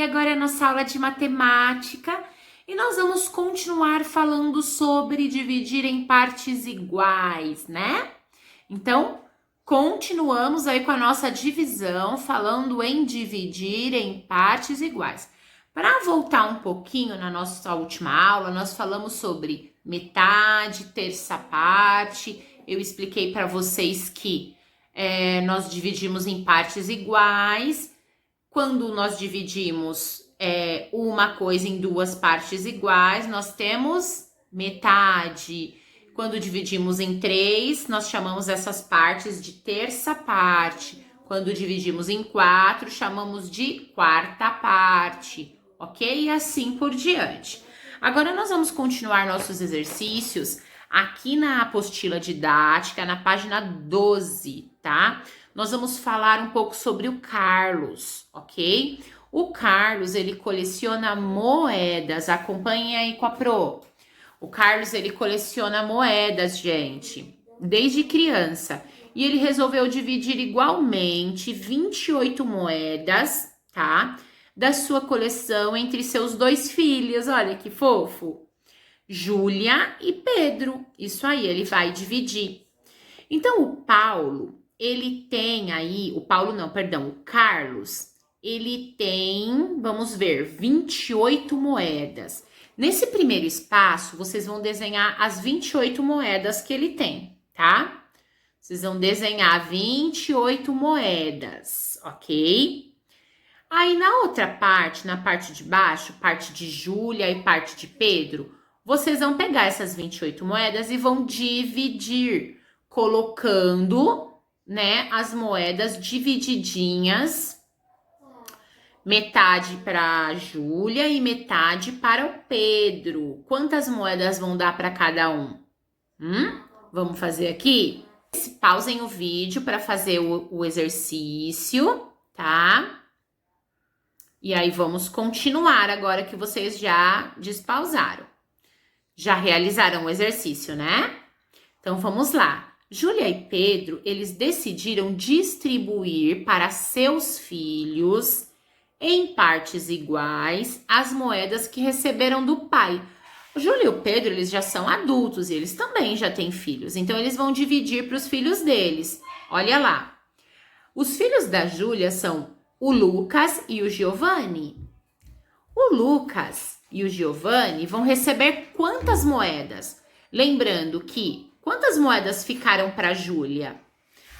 agora é a nossa aula de matemática e nós vamos continuar falando sobre dividir em partes iguais, né? Então, continuamos aí com a nossa divisão, falando em dividir em partes iguais. Para voltar um pouquinho na nossa última aula, nós falamos sobre metade, terça parte. Eu expliquei para vocês que nós dividimos em partes iguais. Quando nós dividimos uma coisa em duas partes iguais, nós temos metade. Quando dividimos em três, nós chamamos essas partes de terça parte. Quando dividimos em quatro, chamamos de quarta parte, ok? E assim por diante. Agora nós vamos continuar nossos exercícios aqui na apostila didática, na página 12, tá? Nós vamos falar um pouco sobre o Carlos, ok? O Carlos, ele coleciona moedas. Acompanhem aí com a Pro. O Carlos, ele coleciona moedas, gente, desde criança. E ele resolveu dividir igualmente 28 moedas, tá? Da sua coleção entre seus dois filhos. Olha que fofo. Júlia e Pedro. Isso aí, ele vai dividir. Então, o Paulo, ele tem aí... O Carlos, ele tem, vamos ver, 28 moedas. Nesse primeiro espaço, vocês vão desenhar as 28 moedas que ele tem, tá? Vocês vão desenhar 28 moedas, ok? Aí, na outra parte, na parte de baixo, parte de Júlia e parte de Pedro, vocês vão pegar essas 28 moedas e vão dividir, colocando, né, as moedas divididinhas, metade para a Júlia e metade para o Pedro. Quantas moedas vão dar para cada um? Vamos fazer aqui? Pausem o vídeo para fazer o exercício, tá? E aí vamos continuar agora que vocês já despausaram. Já realizaram o exercício, né? Então vamos lá. Júlia e Pedro, eles decidiram distribuir para seus filhos, em partes iguais, as moedas que receberam do pai. O Júlia e o Pedro, eles já são adultos e eles também já têm filhos. Então eles vão dividir para os filhos deles. Olha lá. Os filhos da Júlia são o Lucas e o Giovanni. O Lucas e o Giovanni vão receber quantas moedas? Lembrando que quantas moedas ficaram para a Júlia?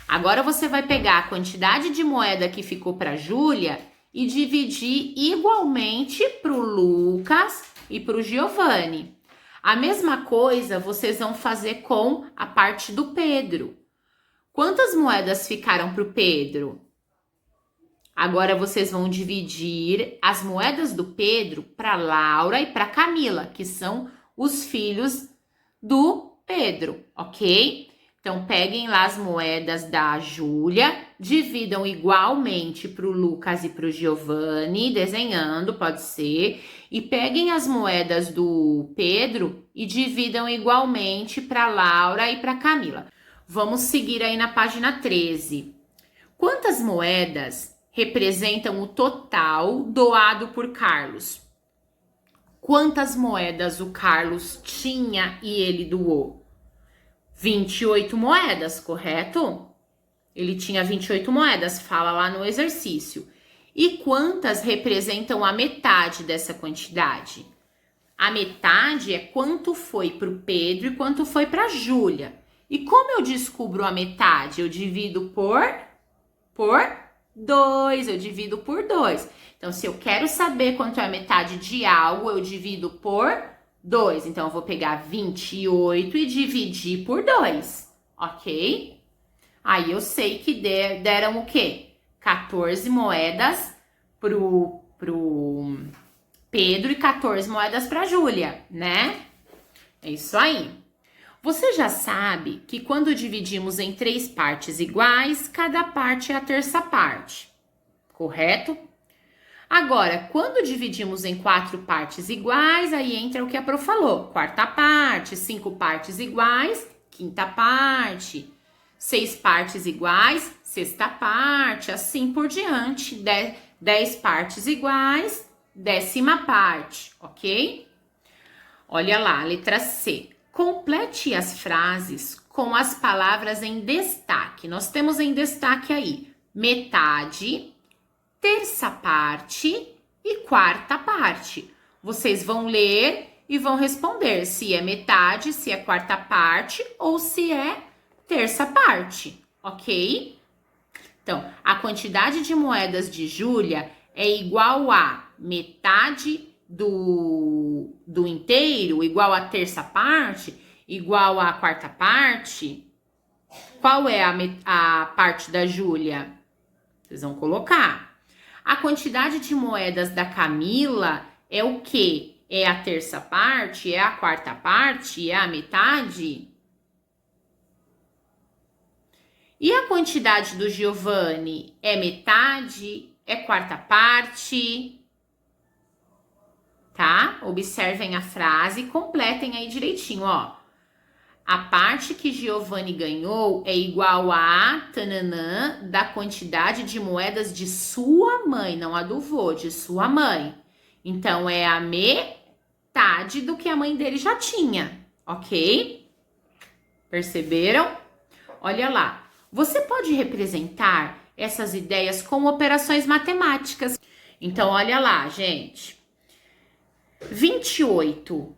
Agora você vai pegar a quantidade de moeda que ficou para a Júlia e dividir igualmente para o Lucas e para o Giovanni. A mesma coisa vocês vão fazer com a parte do Pedro. Quantas moedas ficaram para o Pedro? Agora vocês vão dividir as moedas do Pedro para Laura e para Camila, que são os filhos do Pedro, ok? Então, peguem lá as moedas da Júlia, dividam igualmente para o Lucas e para o Giovanni, desenhando, pode ser. E peguem as moedas do Pedro e dividam igualmente para Laura e para Camila. Vamos seguir aí na página 13. Quantas moedas representam o total doado por Carlos? Quantas moedas o Carlos tinha e ele doou? 28 moedas, correto? Ele tinha 28 moedas, fala lá no exercício. E quantas representam a metade dessa quantidade? A metade é quanto foi para o Pedro e quanto foi para a Júlia. E como eu descubro a metade? Eu divido por 2, eu divido por 2. Então, se eu quero saber quanto é a metade de algo, eu divido por 2. Então, eu vou pegar 28 e dividir por 2, ok? Aí, eu sei que deram o quê? 14 moedas pro Pedro e 14 moedas pra Júlia, né? É isso aí. Você já sabe que quando dividimos em 3 partes iguais, cada parte é a terça parte, correto? Agora, quando dividimos em 4 partes iguais, aí entra o que a Pro falou. Quarta parte, 5 partes iguais, quinta parte. 6 partes iguais, sexta parte, assim por diante. 10 partes iguais, décima parte, ok? Olha lá, letra C. Complete as frases com as palavras em destaque. Nós temos em destaque aí metade, terça parte e quarta parte. Vocês vão ler e vão responder se é metade, se é quarta parte ou se é terça parte, ok? Então, a quantidade de moedas de Júlia é igual a metade do inteiro, igual a terça parte, igual a quarta parte. Qual é a parte da Júlia? Vocês vão colocar. A quantidade de moedas da Camila é o quê? É a terça parte? É a quarta parte? É a metade? E a quantidade do Giovanni é metade? É quarta parte? Tá? Observem a frase e completem aí direitinho, ó. A parte que Giovanni ganhou é igual a tananã da quantidade de moedas de sua mãe, não a do vô, de sua mãe. Então, é a metade do que a mãe dele já tinha, ok? Perceberam? Olha lá. Você pode representar essas ideias com operações matemáticas. Então, olha lá, gente. 28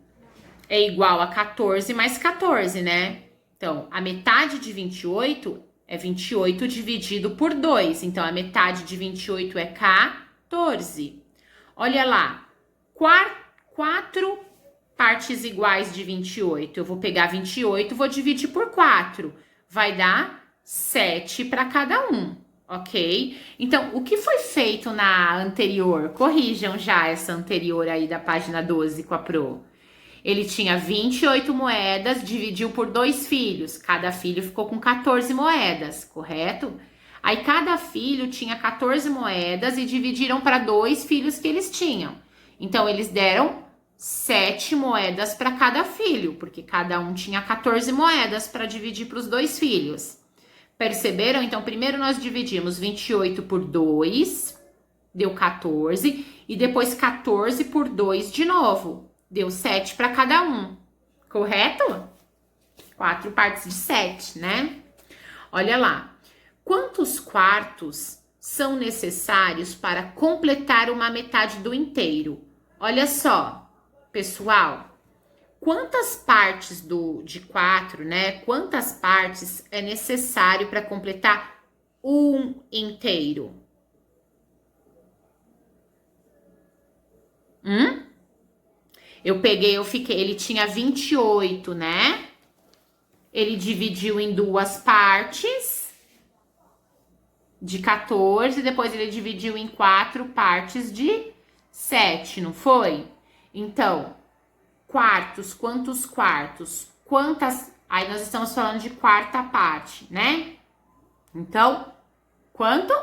é igual a 14 mais 14, né? Então, a metade de 28 é 28 dividido por 2. Então, a metade de 28 é 14. Olha lá, 4 partes iguais de 28. Eu vou pegar 28, vou dividir por 4. Vai dar 7 para cada um, ok? Então, o que foi feito na anterior? Corrijam já essa anterior aí da página 12 com a Pro. Ele tinha 28 moedas, dividiu por 2 filhos. Cada filho ficou com 14 moedas, correto? Aí cada filho tinha 14 moedas e dividiram para 2 filhos que eles tinham. Então, eles deram 7 moedas para cada filho, porque cada um tinha 14 moedas para dividir para os 2 filhos. Perceberam? Então, primeiro nós dividimos 28 por 2, deu 14. E depois 14 por 2 de novo, deu 7 para cada um. Correto? 4 partes de 7, né? Olha lá. Quantos quartos são necessários para completar uma metade do inteiro? Olha só, pessoal. Quantas partes de 4, né? Quantas partes é necessário para completar um inteiro? Ele tinha 28, né? Ele dividiu em 2 partes de 14, depois ele dividiu em 4 partes de 7, não foi? Então, quartos, quantos quartos? Quantas? Aí nós estamos falando de quarta parte, né? Então, quanto?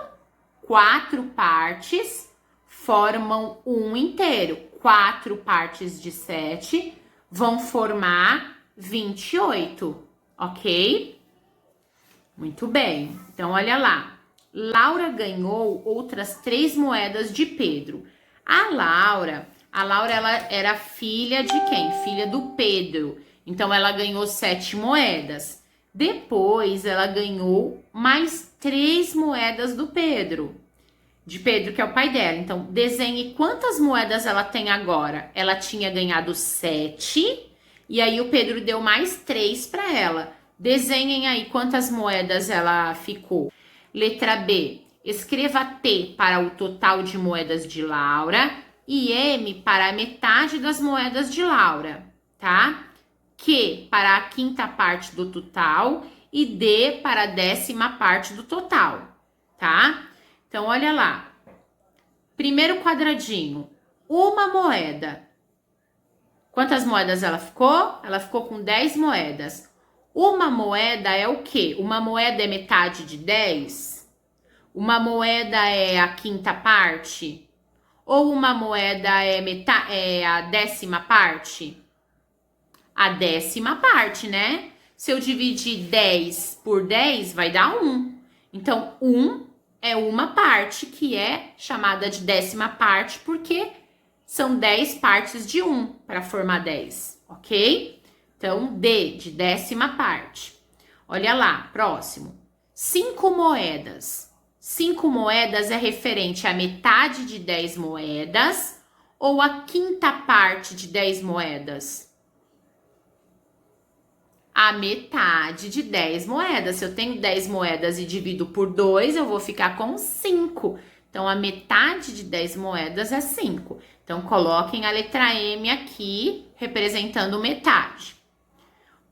4 partes formam um inteiro. 4 partes de 7 vão formar 28, ok? Muito bem. Então, olha lá. Laura ganhou outras 3 moedas de Pedro. A Laura ela era filha de quem? Filha do Pedro. Então, ela ganhou 7 moedas. Depois, ela ganhou mais 3 moedas do Pedro. De Pedro, que é o pai dela. Então, desenhe quantas moedas ela tem agora. Ela tinha ganhado 7. E aí, o Pedro deu mais 3 para ela. Desenhem aí quantas moedas ela ficou. Letra B. Escreva T para o total de moedas de Laura e M para a metade das moedas de Laura, tá? Q para a quinta parte do total e D para a 10ª parte do total, tá? Então, olha lá. Primeiro quadradinho, uma moeda. Quantas moedas ela ficou? Ela ficou com 10 moedas. Uma moeda é o quê? Uma moeda é metade de 10? Uma moeda é a quinta parte? Ou uma moeda é a 10ª parte? A 10ª parte, né? Se eu dividir 10 por 10, vai dar 1. Então, 1 é uma parte que é chamada de 10ª parte porque são 10 partes de 1 para formar 10, ok? Então, D de 10ª parte. Olha lá, próximo. 5 moedas. 5 moedas é referente à metade de 10 moedas ou à quinta parte de 10 moedas? A metade de 10 moedas. Se eu tenho 10 moedas e divido por 2, eu vou ficar com 5. Então, a metade de 10 moedas é 5. Então, coloquem a letra M aqui, representando metade.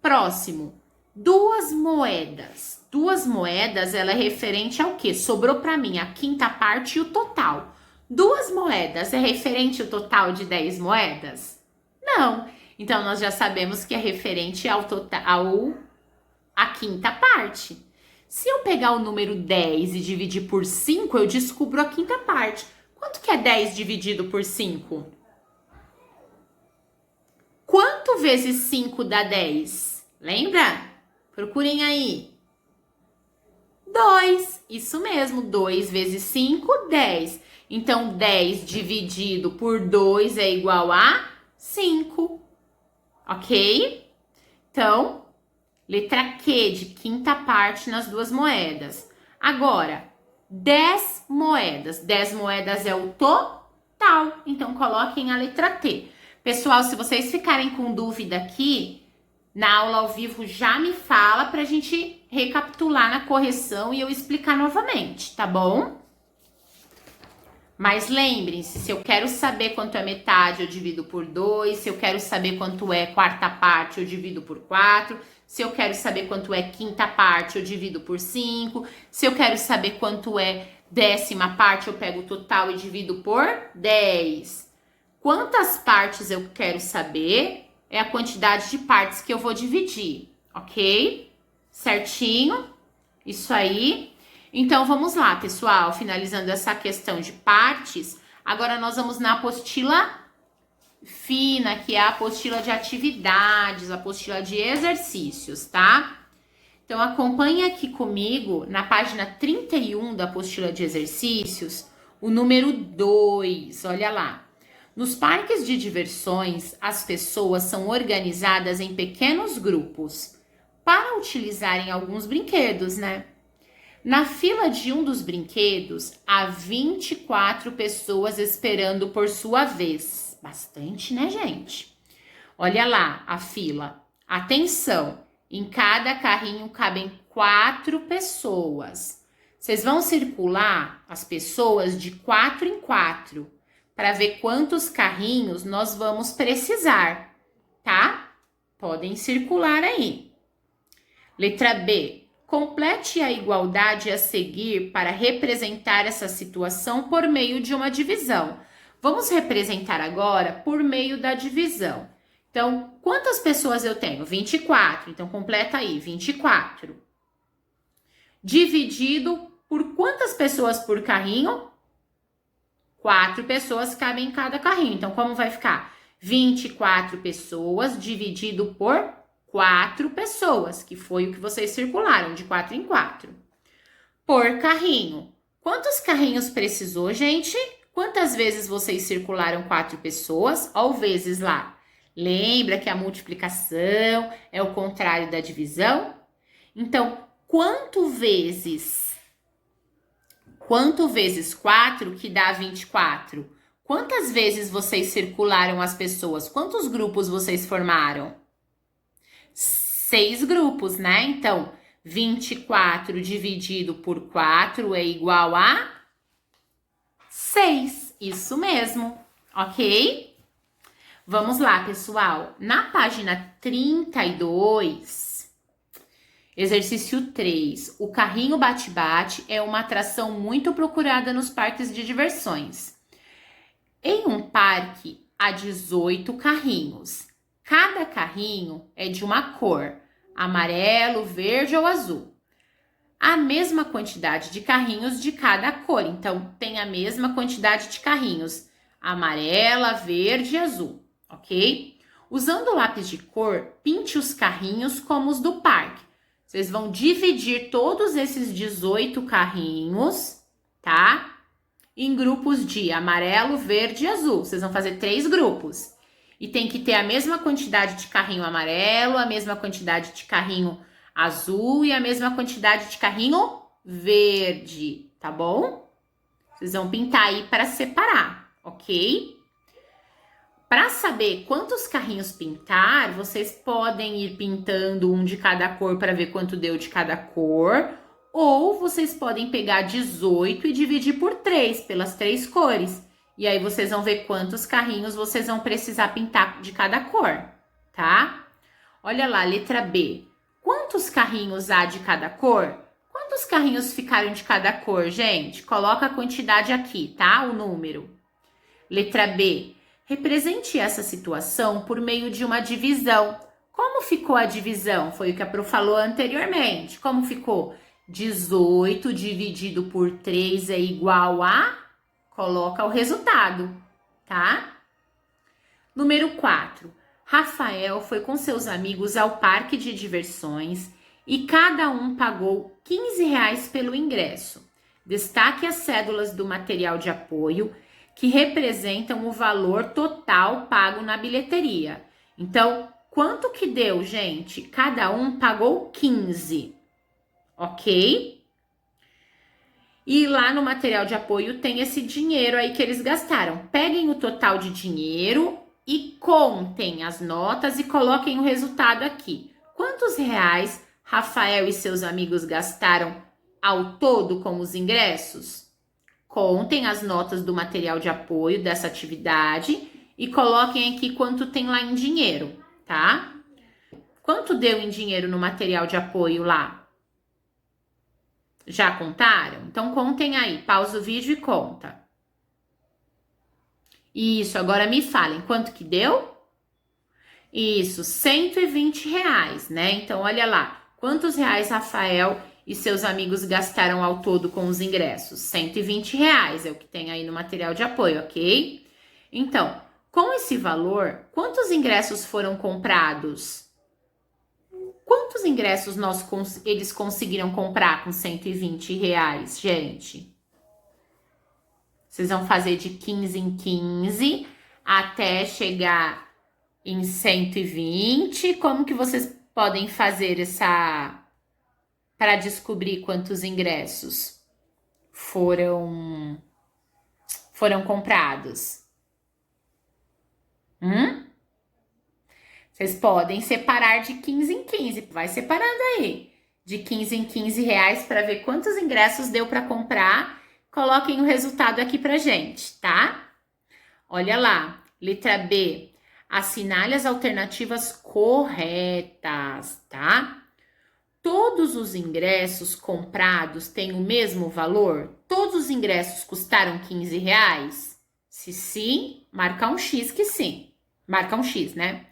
Próximo, 2 moedas. 2 moedas, ela é referente ao quê? Sobrou para mim a quinta parte e o total. 2 moedas é referente ao total de 10 moedas? Não. Então, nós já sabemos que é referente ao total, a quinta parte. Se eu pegar o número 10 e dividir por 5, eu descubro a quinta parte. Quanto que é 10 dividido por 5? Quanto vezes 5 dá 10? Lembra? Procurem aí. 2. Isso mesmo, 2 vezes 5, 10. Então, 10 dividido por 2 é igual a 5. Ok? Então, letra Q de quinta parte nas 2 moedas. Agora, 10 moedas. 10 moedas é o total. Então, coloquem a letra T. Pessoal, se vocês ficarem com dúvida aqui, na aula ao vivo já me fala pra gente recapitular na correção e eu explicar novamente, tá bom? Mas lembrem-se, se eu quero saber quanto é metade, eu divido por 2. Se eu quero saber quanto é quarta parte, eu divido por 4. Se eu quero saber quanto é quinta parte, eu divido por 5. Se eu quero saber quanto é 10ª parte, eu pego o total e divido por 10. Quantas partes eu quero saber é a quantidade de partes que eu vou dividir, ok? Certinho? Isso aí. Então, vamos lá, pessoal, finalizando essa questão de partes, agora nós vamos na apostila fina, que é a apostila de atividades, a apostila de exercícios, tá? Então, acompanhe aqui comigo, na página 31 da apostila de exercícios, o número 2, olha lá. Nos parques de diversões, as pessoas são organizadas em pequenos grupos para utilizarem alguns brinquedos, né? Na fila de um dos brinquedos, há 24 pessoas esperando por sua vez. Bastante, né, gente? Olha lá a fila. Atenção, em cada carrinho cabem 4 pessoas. Vocês vão circular as pessoas de 4 em 4 para ver quantos carrinhos nós vamos precisar, tá? Podem circular aí. Letra B. Complete a igualdade a seguir para representar essa situação por meio de uma divisão. Vamos representar agora por meio da divisão. Então, quantas pessoas eu tenho? 24. Então, completa aí, 24. Dividido por quantas pessoas por carrinho? 4 pessoas cabem em cada carrinho. Então, como vai ficar? 24 pessoas dividido por 4 pessoas, que foi o que vocês circularam, de 4 em 4. Por carrinho. Quantos carrinhos precisou, gente? Quantas vezes vocês circularam 4 pessoas? Ó, o vezes lá. Lembra que a multiplicação é o contrário da divisão? Então, quanto vezes 4 que dá 24? Quantas vezes vocês circularam as pessoas? Quantos grupos vocês formaram? 6 grupos, né? Então, 24 dividido por 4 é igual a 6. Isso mesmo, ok? Vamos lá, pessoal. Na página 32, exercício 3. O carrinho bate-bate é uma atração muito procurada nos parques de diversões. Em um parque, há 18 carrinhos. Cada carrinho é de uma cor, amarelo, verde ou azul. A mesma quantidade de carrinhos de cada cor, então tem a mesma quantidade de carrinhos, amarela, verde e azul, ok? Usando o lápis de cor, pinte os carrinhos como os do parque. Vocês vão dividir todos esses 18 carrinhos, tá? em grupos de amarelo, verde e azul. Vocês vão fazer 3 grupos. E tem que ter a mesma quantidade de carrinho amarelo, a mesma quantidade de carrinho azul e a mesma quantidade de carrinho verde, tá bom? Vocês vão pintar aí para separar, ok? Para saber quantos carrinhos pintar, vocês podem ir pintando um de cada cor para ver quanto deu de cada cor, ou vocês podem pegar 18 e dividir por 3, pelas 3 cores. E aí vocês vão ver quantos carrinhos vocês vão precisar pintar de cada cor, tá? Olha lá, letra B. Quantos carrinhos há de cada cor? Quantos carrinhos ficaram de cada cor, gente? Coloca a quantidade aqui, tá? O número. Letra B. Represente essa situação por meio de uma divisão. Como ficou a divisão? Foi o que a Pro falou anteriormente. Como ficou? 18 dividido por 3 é igual a... Coloca o resultado, tá? Número 4. Rafael foi com seus amigos ao parque de diversões e cada um pagou R$ 15 pelo ingresso. Destaque as cédulas do material de apoio que representam o valor total pago na bilheteria. Então, quanto que deu, gente? Cada um pagou 15, ok? E lá no material de apoio tem esse dinheiro aí que eles gastaram. Peguem o total de dinheiro e contem as notas e coloquem o resultado aqui. Quantos reais Rafael e seus amigos gastaram ao todo com os ingressos? Contem as notas do material de apoio dessa atividade e coloquem aqui quanto tem lá em dinheiro, tá? Quanto deu em dinheiro no material de apoio lá? Já contaram? Então contem aí, pausa o vídeo e conta. Isso, agora me falem, quanto que deu? Isso, R$ 120, né? Então olha lá, quantos reais Rafael e seus amigos gastaram ao todo com os ingressos? R$ 120 é o que tem aí no material de apoio, ok? Então, com esse valor, quantos ingressos foram comprados? Quantos ingressos eles conseguiram comprar com R$ 120, gente? Vocês vão fazer de 15 em 15 até chegar em 120. Como que vocês podem fazer para descobrir quantos ingressos foram comprados? Vocês podem separar de 15 em 15. Vai separando aí. De 15 em 15 reais para ver quantos ingressos deu para comprar. Coloquem o resultado aqui pra gente, tá? Olha lá. Letra B. Assinale as alternativas corretas, tá? Todos os ingressos comprados têm o mesmo valor? Todos os ingressos custaram R$ 15? Se sim, marca um X que sim. Marca um X, né?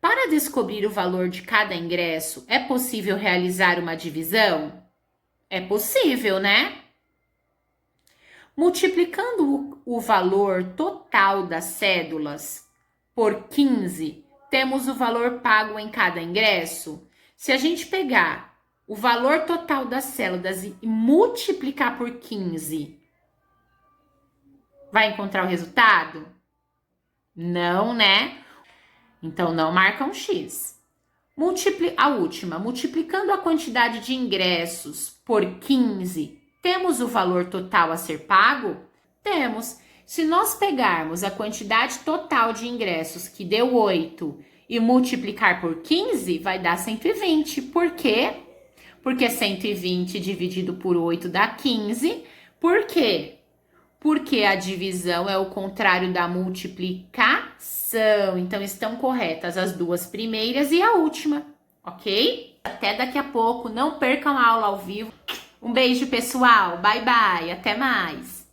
Para descobrir o valor de cada ingresso, é possível realizar uma divisão? É possível, né? Multiplicando o valor total das cédulas por 15, temos o valor pago em cada ingresso. Se a gente pegar o valor total das cédulas e multiplicar por 15, vai encontrar o resultado? Não, né? Então, não marca um X. A última, multiplicando a quantidade de ingressos por 15, temos o valor total a ser pago? Temos. Se nós pegarmos a quantidade total de ingressos, que deu 8, e multiplicar por 15, vai dar 120. Por quê? Porque 120 dividido por 8 dá 15. Por quê? Porque a divisão é o contrário da multiplicação. Então, estão corretas as duas primeiras e a última, ok? Até daqui a pouco. Não percam a aula ao vivo. Um beijo, pessoal. Bye, bye. Até mais.